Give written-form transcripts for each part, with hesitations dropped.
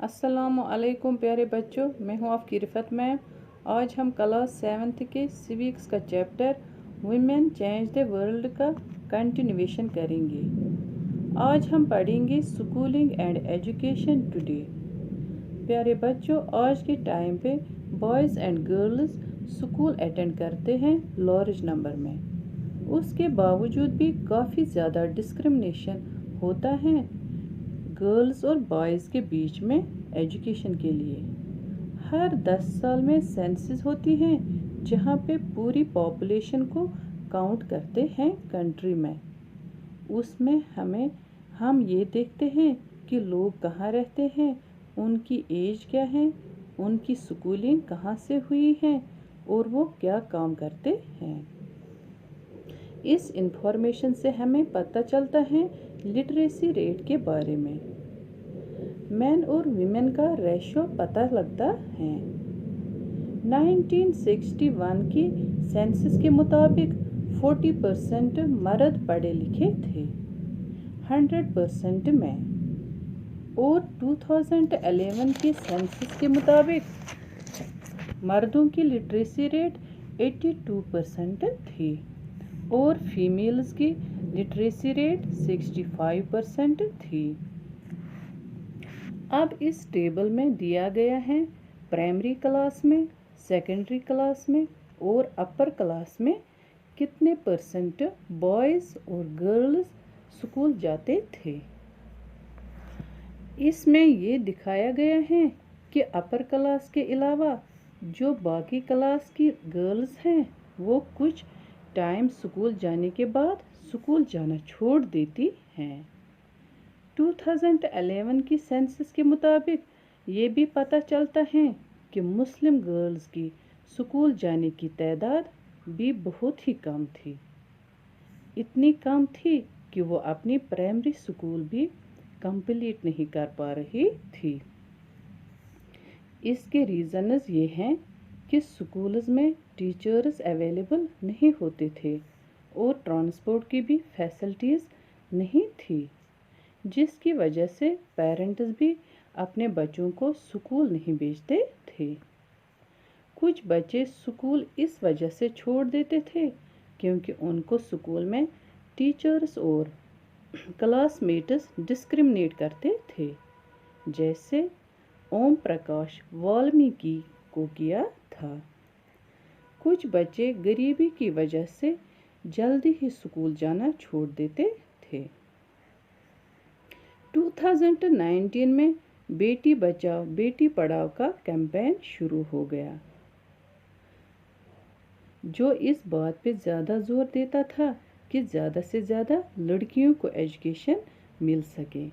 अस्सलामुअलैकुम प्यारे बच्चों, मैं हूं आपकी रिफत मैम। आज हम क्लास 7th के सिविक्स का chapter women change the world का कंटिन्यूएशन करेंगे। आज हम पढ़ेंगे स्कूलिंग एंड एजुकेशन टुडे। प्यारे बच्चों, आज के टाइम पे boys and girls school attend करते हैं लार्ज नंबर में। उसके बावजूद भी काफ़ी ज़्यादा डिस्क्रिमिनेशन होता है गर्ल्स और बॉयज़ के बीच में एजुकेशन के लिए। हर 10 साल में सेंसस होती हैं जहाँ पे पूरी पॉपुलेशन को काउंट करते हैं कंट्री में। उसमें हम ये देखते हैं कि लोग कहाँ रहते हैं, उनकी एज क्या है, उनकी स्कूलिंग कहाँ से हुई है और वो क्या काम करते हैं। इस इंफॉर्मेशन से हमें पता चलता है लिटरेसी रेट के बारे में। मैन और वीमेन का रेशो पता लगता है। 1961 की सेंसस के मुताबिक 40% मर्द पढ़े लिखे थे, 100% में। और 2011 की सेंसस के मुताबिक मर्दों की लिटरेसी रेट 82% थी और फीमेल्स की लिटरेसी रेट 65% थी। अब इस टेबल में दिया गया है प्राइमरी क्लास में, सेकेंडरी क्लास में और अपर क्लास में कितने परसेंट बॉयज़ और गर्ल्स स्कूल जाते थे। इसमें ये दिखाया गया है कि अपर क्लास के अलावा जो बाकी क्लास की गर्ल्स हैं वो कुछ टाइम स्कूल जाने के बाद स्कूल जाना छोड़ देती हैं। 2011 की सेंसस के मुताबिक ये भी पता चलता है कि मुस्लिम गर्ल्स की स्कूल जाने की तादाद भी बहुत ही कम थी। इतनी कम थी कि वो अपनी प्राइमरी स्कूल भी कंप्लीट नहीं कर पा रही थी। इसके रीज़न्स ये हैं कि स्कूल्स में टीचर्स अवेलेबल नहीं होते थे और ट्रांसपोर्ट की भी फैसिलिटीज़ नहीं थी, जिसकी वजह से पेरेंट्स भी अपने बच्चों को स्कूल नहीं भेजते थे। कुछ बच्चे स्कूल इस वजह से छोड़ देते थे क्योंकि उनको स्कूल में टीचर्स और क्लासमेट्स डिस्क्रिमिनेट करते थे, जैसे ओम प्रकाश वाल्मीकि को किया था। कुछ बच्चे गरीबी की वजह से जल्दी ही स्कूल जाना छोड़ देते थे। 2019 में बेटी बचाओ बेटी पढ़ाओ का कैंपेन शुरू हो गया, जो इस बात पे ज़्यादा जोर देता था कि ज़्यादा से ज़्यादा लड़कियों को एजुकेशन मिल सके।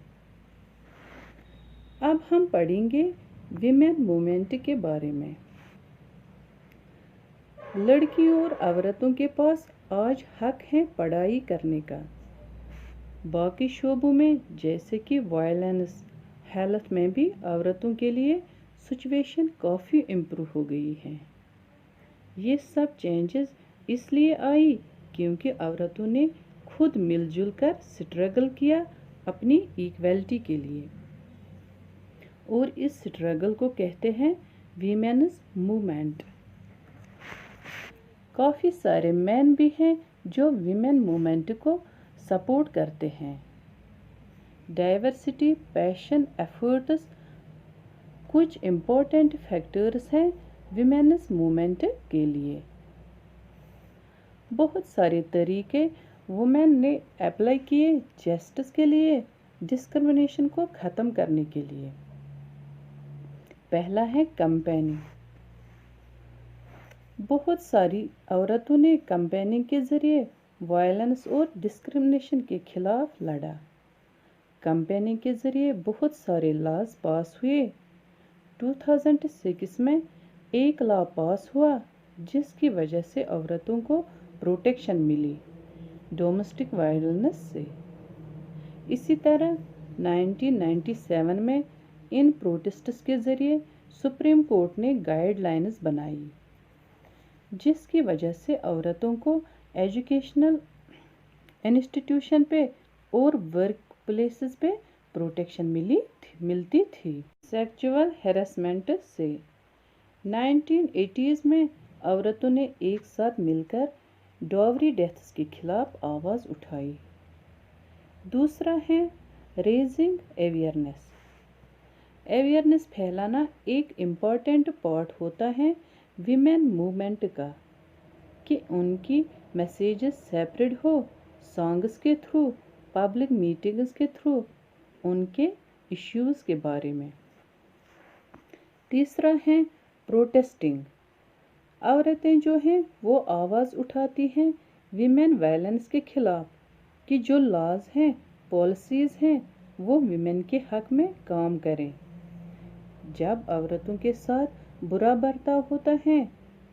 अब हम पढ़ेंगे विमेन मूवमेंट के बारे में। लड़कियों और औरतों के पास आज हक है पढ़ाई करने का। बाकी शोबों में जैसे कि वायलेंस, हेल्थ में भी औरतों के लिए सिचुएशन काफ़ी इम्प्रूव हो गई है। ये सब चेंजेस इसलिए आई क्योंकि औरतों ने खुद मिलजुल कर स्ट्रगल किया अपनी इक्वलिटी के लिए, और इस स्ट्रगल को कहते हैं वीमेन्स मूवमेंट। काफ़ी सारे मैन भी हैं जो वीमेन मूवमेंट को सपोर्ट करते हैं। डाइवर्सिटी, पैशन, एफर्ट्स कुछ इम्पोर्टेंट फैक्टर्स हैं विमेन्स मूवमेंट के लिए। बहुत सारे तरीके वुमेन ने अप्लाई किए जस्टिस के लिए, डिस्क्रिमिनेशन को ख़त्म करने के लिए। पहला है कैंपेनिंग। बहुत सारी औरतों ने कैंपेनिंग के ज़रिए वायलेंस और डिस्क्रिमिनेशन के खिलाफ लड़ा। कैंपेनिंग के ज़रिए बहुत सारे लॉज पास हुए। 2006 में एक लॉ पास हुआ जिसकी वजह से औरतों को प्रोटेक्शन मिली डोमेस्टिक वायलेंस से। इसी तरह 1997 में इन प्रोटेस्ट्स के ज़रिए सुप्रीम कोर्ट ने गाइडलाइंस बनाई जिसकी वजह से औरतों को एजुकेशनल इंस्टीट्यूशन पे और वर्क प्लेसेस पे प्रोटेक्शन मिलती थी सेक्सुअल हैरेसमेंट से। 1980s में औरतों ने एक साथ मिलकर डॉवरी डेथ्स के खिलाफ आवाज़ उठाई। दूसरा है रेजिंग अवेयरनेस फैलाना एक इम्पॉर्टेंट पार्ट होता है विमेन मूवमेंट का, कि उनकी मैसेजेस सेपरेट हो, सॉन्ग्स के थ्रू, पब्लिक मीटिंग्स के थ्रू, उनके इश्यूज़ के बारे में। तीसरा है प्रोटेस्टिंग। औरतें जो हैं वो आवाज़ उठाती हैं विमेन वायलेंस के खिलाफ, कि जो लॉज हैं, पॉलिसीज़ हैं, वो विमेन के हक में काम करें। जब औरतों के साथ बुरा बर्ताव होता है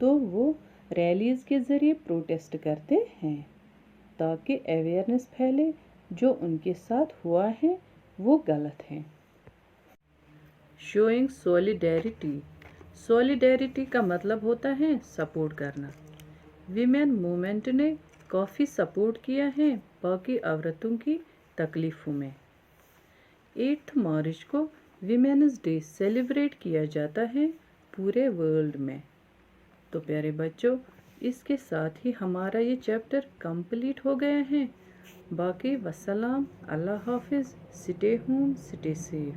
तो वो रैलीज़ के ज़रिए प्रोटेस्ट करते हैं ताकि अवेयरनेस फैले जो उनके साथ हुआ है वो गलत है। शोइंग सॉलिडेरिटी का मतलब होता है सपोर्ट करना। विमेन मूवमेंट ने काफ़ी सपोर्ट किया है बाकी औरतों की तकलीफ़ों में। 8 मार्च को विमेन्स डे सेलिब्रेट किया जाता है पूरे वर्ल्ड में। तो प्यारे बच्चों, इसके साथ ही हमारा ये चैप्टर कंप्लीट हो गया है। बाकी वस्सलाम, अल्लाह हाफिज़, स्टे होम, स्टे सेफ।